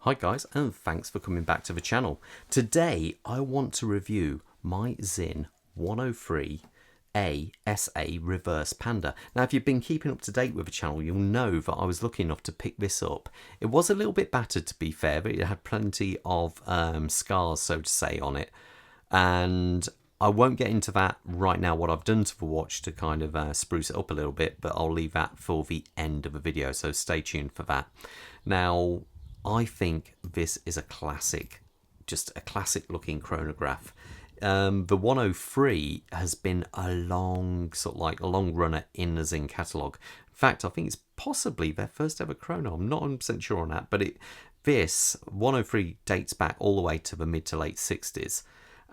Hi guys, and thanks for coming back to the channel. Today I want to review my Sinn 103 ASA Reverse Panda. Now if you've been keeping up to date with the channel, you'll know that I was lucky enough to pick this up. It was a little bit battered, to be fair, but it had plenty of scars, so to say, on it. And I won't get into that right now, what I've done to the watch to kind of spruce it up a little bit, but I'll leave that for the end of the video, so stay tuned for that. Now, I think this is a classic, just a classic looking chronograph. The 103 has been a long, a long runner in the Sinn catalogue. In fact, I think it's possibly their first ever chrono. I'm not 100% sure on that, but this 103 dates back all the way to the mid to late 60s.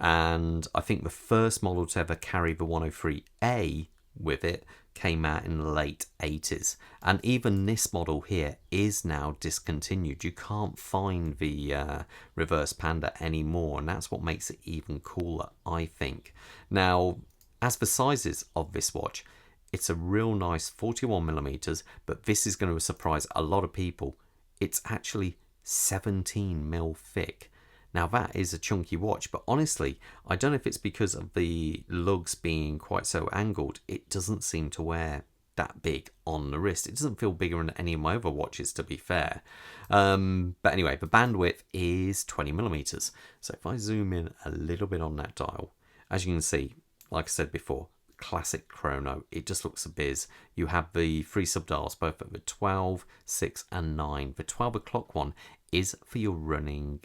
And I think the first model to ever carry the 103A with it came out in the late 80s, and even this model here is now discontinued. You can't find the reverse Panda anymore, and that's what makes it even cooler, I think. Now, as for sizes of this watch, it's a real nice 41mm, but this is going to surprise a lot of people. It's actually 17mm thick. Now that is a chunky watch, but honestly, I don't know if it's because of the lugs being quite so angled, it doesn't seem to wear that big on the wrist. It doesn't feel bigger than any of my other watches, to be fair. But anyway, the bandwidth is 20mm. So if I zoom in a little bit on that dial, as you can see, like I said before, classic chrono. It just looks a biz. You have the three subdials, both at the 12, 6 and 9. The 12 o'clock one is for your running,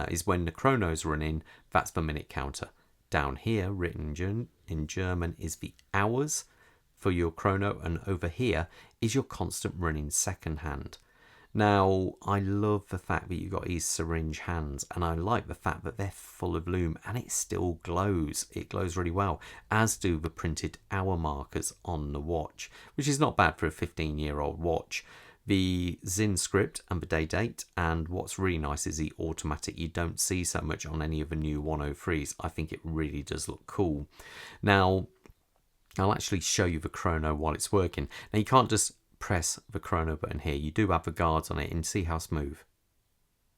is when the chrono's running. That's the minute counter. Down here, written in German, is the hours for your chrono, and over here is your constant running second hand. Now, I love the fact that you've got these syringe hands, and I like the fact that they're full of lume and it still glows. It glows really well, as do the printed hour markers on the watch, which is not bad for a 15-year-old watch. The Sinn script and the day date, and what's really nice is the automatic. You don't see so much on any of the new 103s. I think it really does look cool. Now, I'll actually show you the chrono while it's working. Now, you can't just press the chrono button here. You do have the guards on it, and see how smooth,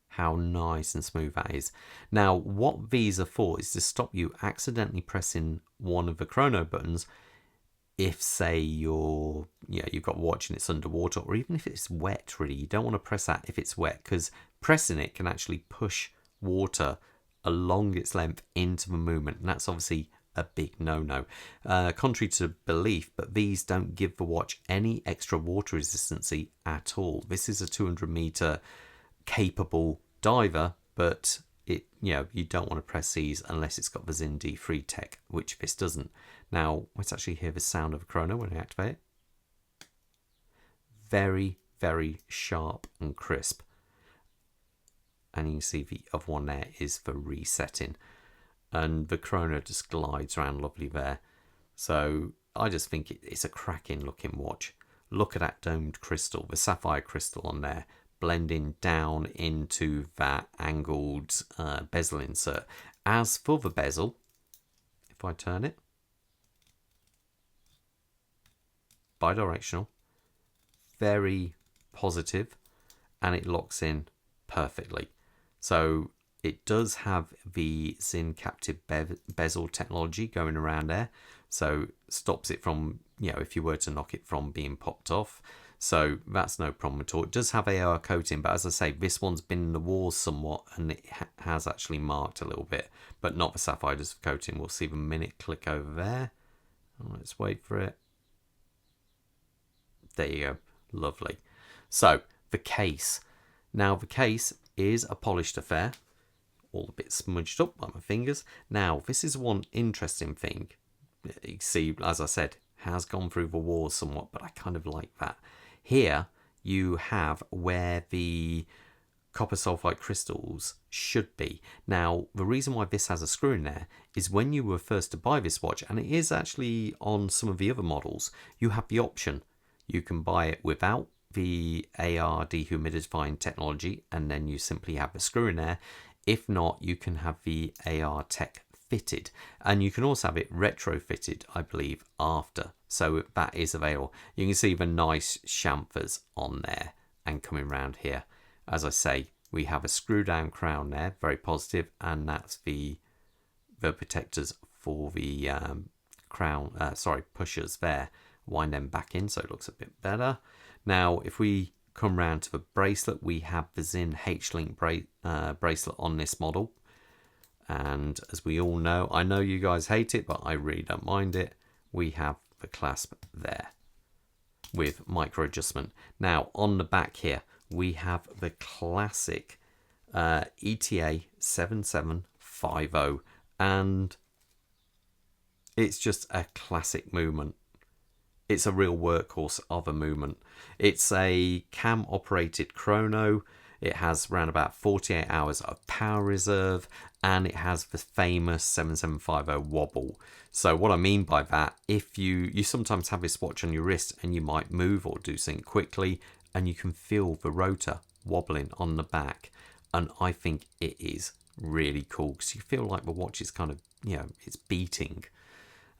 how nice and smooth that is. Now, what these are for is to stop you accidentally pressing one of the chrono buttons if, say, you've got a watch and it's underwater, or even if it's wet. Really, you don't want to press that if it's wet, because pressing it can actually push water along its length into the movement, and that's obviously a big no-no. Contrary to belief, but these don't give the watch any extra water resistancy at all. This is a 200-meter capable diver, but you don't want to press these unless it's got the Sinn D3 tech, which this doesn't. Now, let's actually hear the sound of a chrono when I activate it. Very, very sharp and crisp. And you can see the other one there is for resetting. And the chrono just glides around lovely there. So I just think it's a cracking looking watch. Look at that domed crystal, the sapphire crystal on there, blending down into that angled bezel insert. As for the bezel, if I turn it, bidirectional, very positive, and it locks in perfectly. So it does have the Sinn captive bezel technology going around there, so stops it from, if you were to knock it, from being popped off. So that's no problem at all. It does have AR coating, but as I say, this one's been in the walls somewhat, and it has actually marked a little bit, but not the sapphire coating. We'll see the minute click over there. Let's wait for it. There you go. Lovely. So the case. Now the case is a polished affair. All a bit smudged up by my fingers. Now, this is one interesting thing. You see, as I said, has gone through the walls somewhat, but I kind of like that. Here, you have where the copper sulfide crystals should be. Now, the reason why this has a screw in there is when you were first to buy this watch, and it is actually on some of the other models, you have the option. You can buy it without the AR dehumidifying technology, and then you simply have the screw in there. If not, you can have the AR tech fitted, and you can also have it retrofitted, I believe, after. So that is available. You can see the nice chamfers on there and coming around here. As I say, We have a screw down crown there, very positive, and that's the protectors for the crown, pushers there. Wind them back in so it looks a bit better. Now, if we come round to the bracelet, we have the Sinn H-Link bracelet on this model. And as we all know, I know you guys hate it, but I really don't mind it. We have the clasp there with micro adjustment. Now, on the back here, we have the classic ETA 7750, and it's just a classic movement. It's a real workhorse of a movement. It's a cam operated chrono. It has around about 48 hours of power reserve, and it has the famous 7750 wobble. So what I mean by that, if you sometimes have this watch on your wrist and you might move or do something quickly and you can feel the rotor wobbling on the back. And I think it is really cool because you feel like the watch is kind of, it's beating.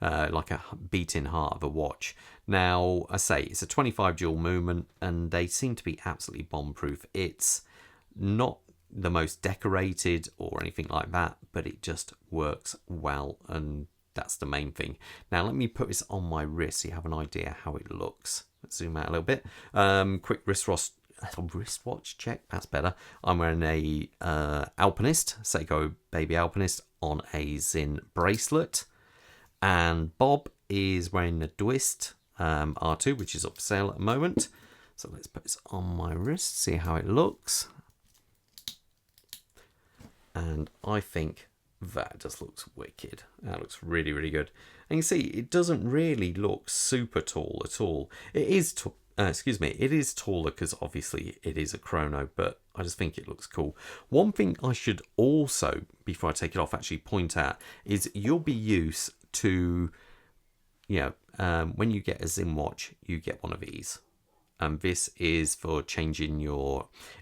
Like a beating heart of a watch. Now, I say it's a 25 dual movement and they seem to be absolutely bomb-proof. It's not the most decorated or anything like that, but it just works well, and that's the main thing. Now, let me put this on my wrist so you have an idea how it looks. Let's zoom out a little bit. Quick wristwatch check, that's better. I'm wearing a Alpinist, Seiko Baby Alpinist, on a Sinn bracelet. And Bob is wearing the Twist R2, which is up for sale at the moment. So let's put this on my wrist, see how it looks. And I think that just looks wicked. That looks really, really good. And you can see it doesn't really look super tall at all. It is, it is taller because obviously it is a chrono, but I just think it looks cool. One thing I should also, before I take it off, actually point out is you'll be used to, when you get a Sinn watch, you get one of these. And this is for changing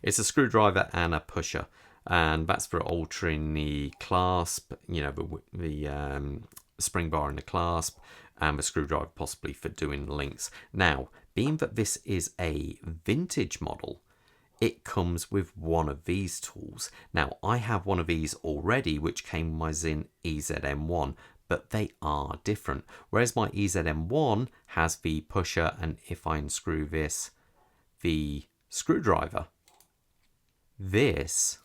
it's a screwdriver and a pusher. And that's for altering the clasp, the spring bar in the clasp, and the screwdriver possibly for doing links. Now, being that this is a vintage model, it comes with one of these tools. Now, I have one of these already, which came with my Sinn EZM1, but they are different. Whereas my EZM1 has the pusher, and if I unscrew this, the screwdriver, this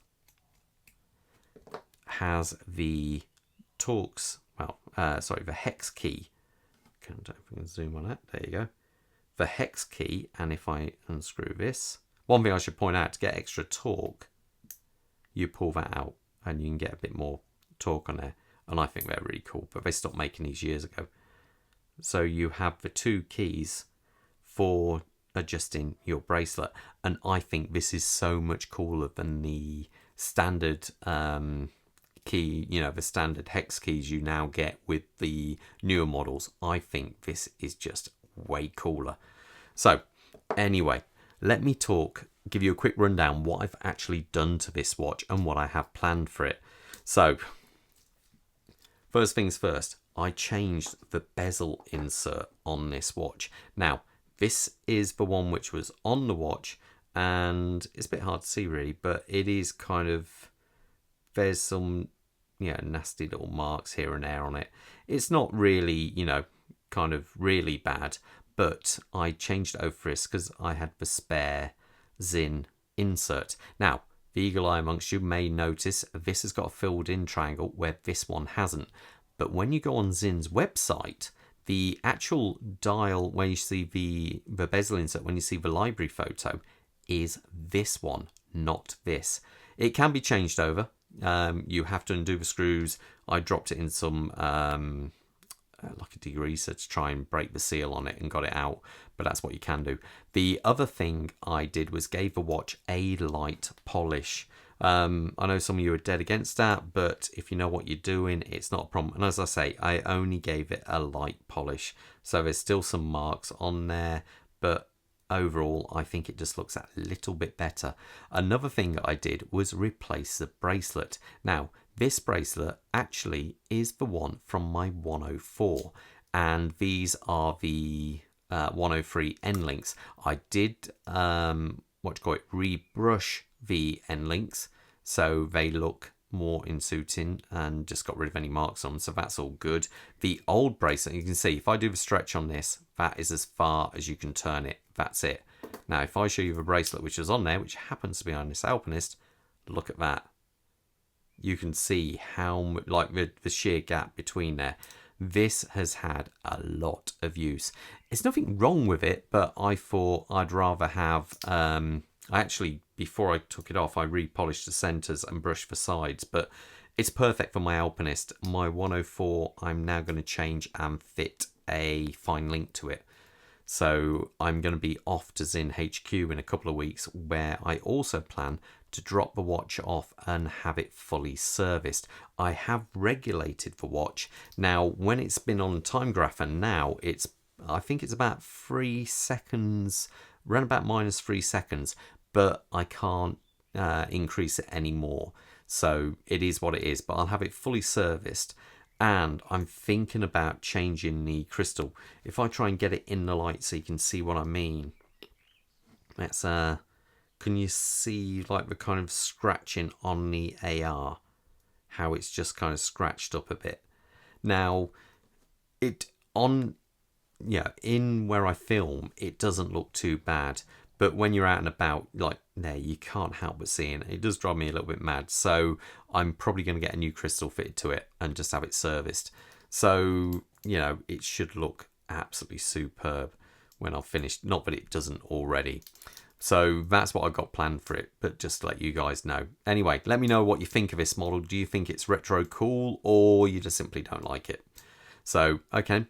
has the the hex key. I don't know if we can zoom on that. There you go. The hex key, and if I unscrew this, one thing I should point out, to get extra torque, you pull that out and you can get a bit more torque on there. And I think they're really cool, but they stopped making these years ago. So you have the two keys for adjusting your bracelet, and I think this is so much cooler than the standard key, the standard hex keys you now get with the newer models. I think this is just way cooler. So anyway, let me give you a quick rundown what I've actually done to this watch and what I have planned for it. So first things first, I changed the bezel insert on this watch. Now, this is the one which was on the watch, and it's a bit hard to see really, but it is kind of, there's some, nasty little marks here and there on it. It's not really, kind of really bad, but I changed it over for this because I had the spare Sinn insert. Now, the eagle eye amongst you may notice this has got a filled in triangle where this one hasn't. But when you go on Sinn's website, the actual dial where you see the bezel insert, when you see the library photo, is this one, not this. It can be changed over. You have to undo the screws. I dropped it in some like a degreaser to try and break the seal on it and got it out, but that's what you can do. The other thing I did was gave the watch a light polish. I know some of you are dead against that, but if you know what you're doing, it's not a problem. And as I say, I only gave it a light polish, so there's still some marks on there, but overall I think it just looks a little bit better. Another thing I did was replace the bracelet. Now, this bracelet actually is the one from my 104, and these are the 103 end links. I did rebrush the end links, so they look more in suiting, and just got rid of any marks on them, so that's all good. The old bracelet, you can see if I do the stretch on this, that is as far as you can turn it. That's it. Now if I show you the bracelet which is on there, which happens to be on this Alpinist, look at that. You can see how like the sheer gap between there. This has had a lot of use. There's nothing wrong with it, but I thought I'd rather have actually, before I took it off, I repolished the centers and brushed the sides, but it's perfect for my Alpinist. My 104, I'm now going to change and fit a fine link to it. So I'm going to be off to Sinn HQ in a couple of weeks, where I also plan to drop the watch off and have it fully serviced. I have regulated the watch. Now, when it's been on time grapher now, I think it's about 3 seconds, around about -3 seconds, but I can't increase it anymore. So it is what it is, but I'll have it fully serviced. And I'm thinking about changing the crystal. If I try and get it in the light so you can see what I mean. That's can you see like the kind of scratching on the AR? How it's just kind of scratched up a bit. Now, in where I film, it doesn't look too bad. But when you're out and about, like there, you can't help but seeing it. It does drive me a little bit mad. So I'm probably going to get a new crystal fitted to it and just have it serviced. So, it should look absolutely superb when I've finished. Not that it doesn't already. So that's what I've got planned for it, but just to let you guys know. Anyway, let me know what you think of this model. Do you think it's retro cool, or you just simply don't like it? So, okay.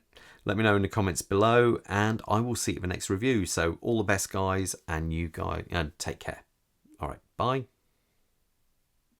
Let me know in the comments below, and I will see you in the next review. So all the best, guys, and you guys, and take care. All right, bye.